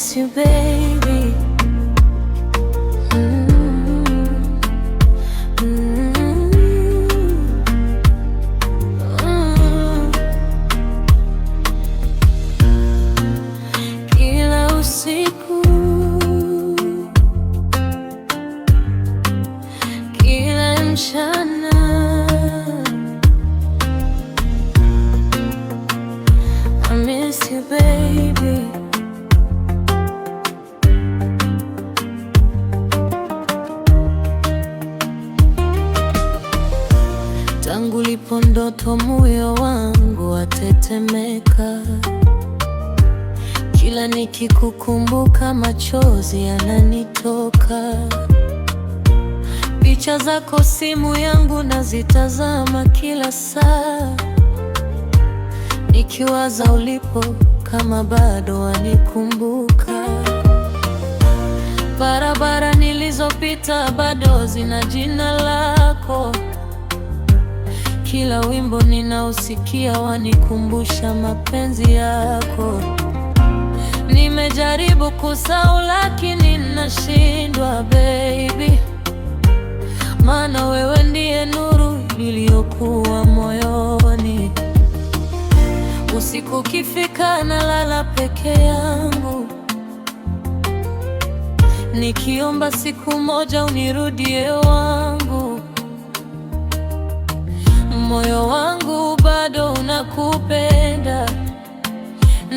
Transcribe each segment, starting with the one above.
miss you baby. Kila usiku, kila mchana, I miss you baby. Tangu lipo ndoto moyo wangu watetemeka, kila nikikukumbuka machozi yananitoka. Picha zako simu yangu nazitazama kila saa, nikiwaza ulipo kama bado wanikumbuka. Barabara nilizopita bado zina jina lako, kila wimbo ninausikia wanikumbusha mapenzi yako. Nimejaribu kusahau lakini nashindwa baby, maana wewe ndiye nuru iliyokuwa moyoni. Usiku ukifika nalala peke yangu, nikiomba siku moja unirudie wangu. Moyo wangu bado unakupenda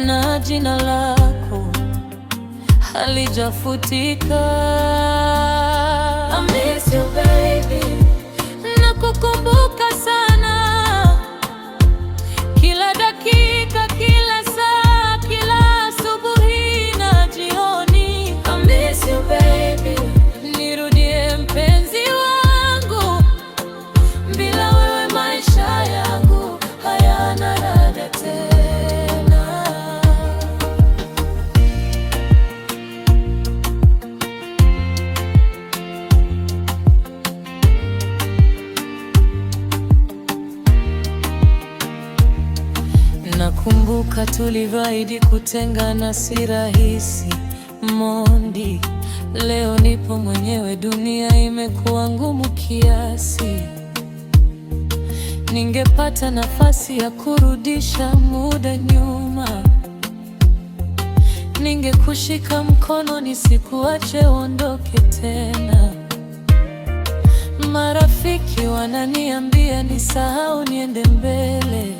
na jina lako halijafutika. I miss you baby, nakukumbuka sana, kila dakika, kila saa, kila asubuhi na jioni. I miss you baby, nirudie mpenzi wangu, bila wewe maisha yangu hayana ladha tena. Nakumbuka tulivyoahidi kutengana, si rahisi Mondi. Leo nipo mwenyewe, dunia imekuwa ngumu kiasi. Ningepata nafasi ya kurudisha muda nyuma, ningekushika mkono nisikuache uondoke tena. Marafiki wananiambia nisahau niende mbele,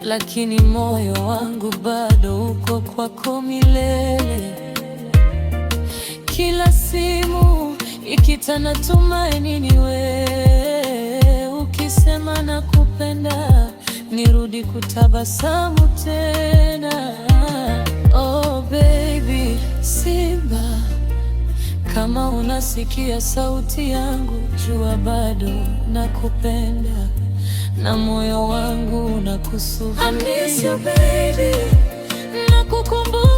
lakini moyo wangu bado uko kwako milele. Kila simu ikitana tumaini ni wewe, ukisema nakupenda nirudi kutabasamu tena. Oh baby Simba, kama unasikia sauti yangu jua bado nakupenda na moyo wangu unakusubiri. I miss you baby, nakukumbuka